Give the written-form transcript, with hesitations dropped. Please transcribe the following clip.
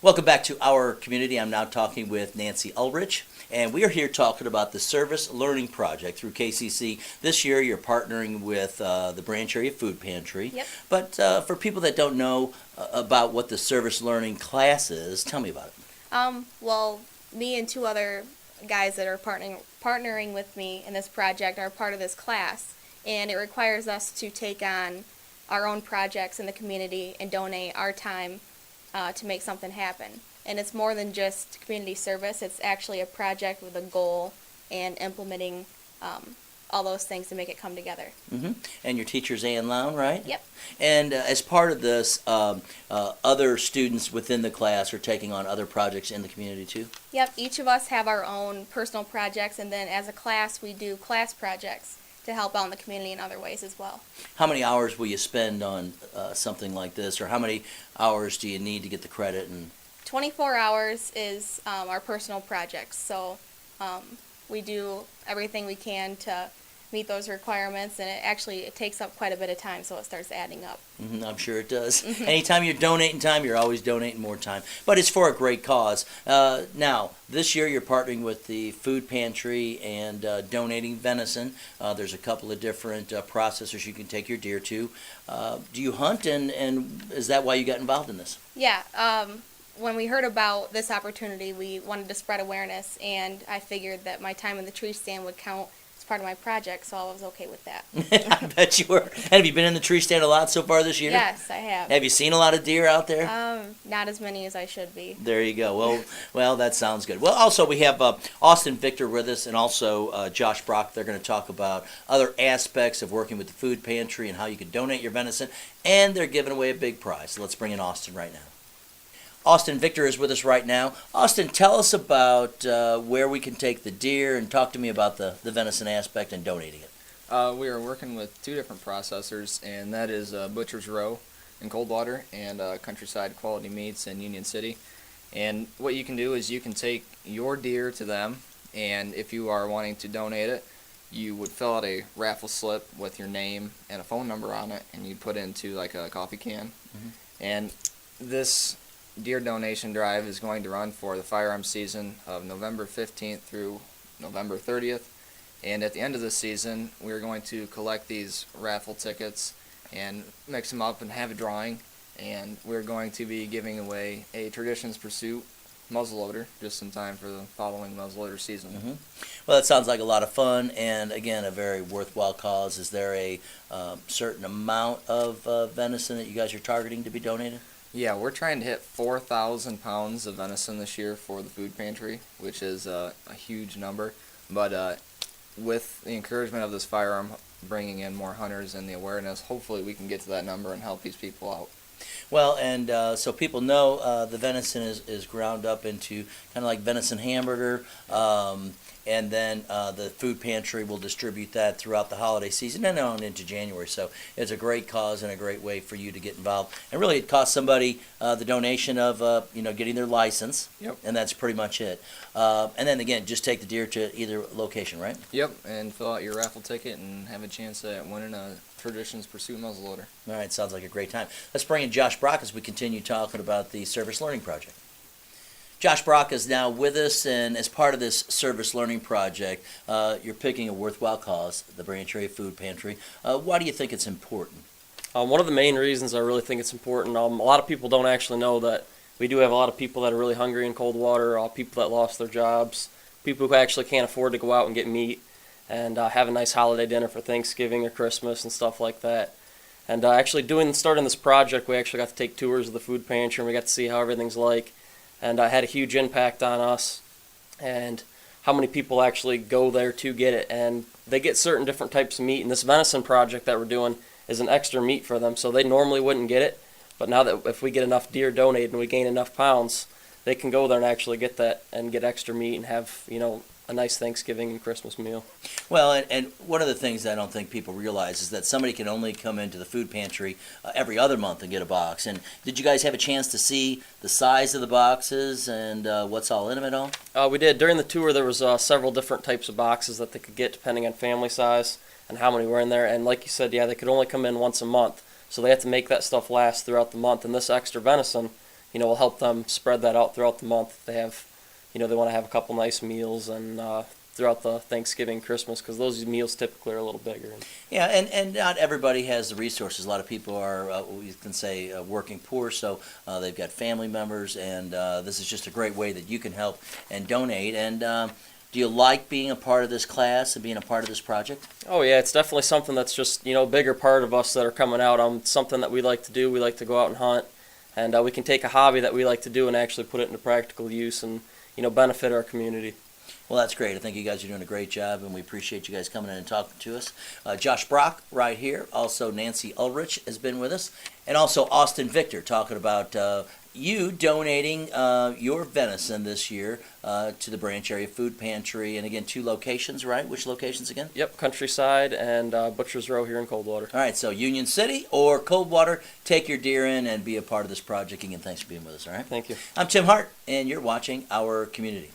Welcome back to our community. I'm now talking with Nancy Ulrich, and we are here talking about the Service Learning Project through KCC. This year, you're partnering with the Branch Area Food Pantry. Yep. But for people that don't know about what the Service Learning class is, tell me about it. Well, me and two other guys that are partnering with me in this project are part of this class, and it requires us to take on our own projects in the community and donate our time to make something happen. And it's more than just community service. It's actually a project with a goal and implementing all those things to make it come together. Mm-hmm. And your teacher's Ann Lown, right? Yep. And as part of this, other students within the class are taking on other projects in the community too? Yep. Each of us have our own personal projects, and then as a class we do class projects to help out in the community in other ways as well. How many hours will you spend on something like this, or how many hours do you need to get the credit? And 24 hours is our personal projects, so we do everything we can to meet those requirements, and it takes up quite a bit of time, so it starts adding up. I'm sure it does. Anytime you're donating time, you're always donating more time. But it's for a great cause. Now, this year you're partnering with the Food Pantry and donating venison. There's a couple of different processors you can take your deer to. Do you hunt, and is that why you got involved in this? Yeah. When we heard about this opportunity, we wanted to spread awareness, and I figured that my time in the tree stand would count as part of my project, so I was okay with that. I bet you were. And have you been in the tree stand a lot so far this year? Yes, I have. Have you seen a lot of deer out there? Not as many as I should be. There you go. Well, that sounds good. Well, also we have Austin Victor with us, and also Josh Brock. They're going to talk about other aspects of working with the Food Pantry and how you can donate your venison, and they're giving away a big prize. So let's bring in Austin right now. Austin Victor is with us right now. Austin, tell us about where we can take the deer, and talk to me about the venison aspect and donating it. We are working with two different processors, and that is Butcher's Row in Coldwater and Countryside Quality Meats in Union City. And what you can do is you can take your deer to them, and if you are wanting to donate it, you would fill out a raffle slip with your name and a phone number on it, and you'd put it into like a coffee can. And this deer donation drive is going to run for the firearm season of November 15th through November 30th. And at the end of the season, we're going to collect these raffle tickets and mix them up and have a drawing. And we're going to be giving away a Traditions Pursuit muzzleloader just in time for the following muzzleloader season. Well, that sounds like a lot of fun, and again, a very worthwhile cause. Is there a certain amount of venison that you guys are targeting to be donated? Yeah, we're trying to hit 4,000 pounds of venison this year for the Food Pantry, which is a huge number. But with the encouragement of this firearm bringing in more hunters and the awareness, hopefully we can get to that number and help these people out. Well, and so people know the venison is ground up into kind of like venison hamburger, and then the Food Pantry will distribute that throughout the holiday season and on into January. So it's a great cause and a great way for you to get involved. And really, it costs somebody the donation of getting their license, and that's pretty much it. And then again, just take the deer to either location, right? Yep, and fill out your raffle ticket and have a chance at winning a Traditions Pursuit muzzleloader. All right, sounds like a great time. Let's bring in Josh Brock as we continue talking about the Service Learning Project. Josh Brock is now with us, and as part of this Service Learning Project, you're picking a worthwhile cause, the Branch Area Food Pantry. Why do you think it's important? One of the main reasons I really think it's important, a lot of people don't actually know that we do have a lot of people that are really hungry in Coldwater, people that lost their jobs, people who actually can't afford to go out and get meat and have a nice holiday dinner for Thanksgiving or Christmas and stuff like that. And actually starting this project, we actually got to take tours of the Food Pantry, and we got to see how everything's like. And had a huge impact on us and how many people actually go there to get it. And they get certain different types of meat, and this venison project that we're doing is an extra meat for them, so they normally wouldn't get it. But now that if we get enough deer donated and we gain enough pounds, they can go there and actually get that and get extra meat and have, a nice Thanksgiving and Christmas meal. Well, and one of the things I don't think people realize is that somebody can only come into the Food Pantry every other month and get a box. And did you guys have a chance to see the size of the boxes and what's all in them at all? We did. During the tour, there was several different types of boxes that they could get depending on family size and how many were in there. And like you said, yeah, they could only come in once a month. So they have to make that stuff last throughout the month. And this extra venison we'll help them spread that out throughout the month. They have, they want to have a couple nice meals and throughout the Thanksgiving, Christmas, because those meals typically are a little bigger. Yeah, and not everybody has the resources. A lot of people are, we can say, working poor, so they've got family members, and this is just a great way that you can help and donate. And do you like being a part of this class and being a part of this project? Oh yeah, it's definitely something that's just a bigger part of us that are coming out. Something that we like to do. We like to go out and hunt, and we can take a hobby that we like to do and actually put it into practical use and benefit our community. Well, that's great. I think you guys are doing a great job, and we appreciate you guys coming in and talking to us. Josh Brock right here. Also, Nancy Ulrich has been with us. And also Austin Victor talking about you donating your venison this year to the Branch Area Food Pantry. And again, 2 locations, right? Which locations again? Yep, Countryside and Butcher's Row here in Coldwater. All right, so Union City or Coldwater, take your deer in and be a part of this project. Again, thanks for being with us, all right? Thank you. I'm Tim Hart, and you're watching Our Community.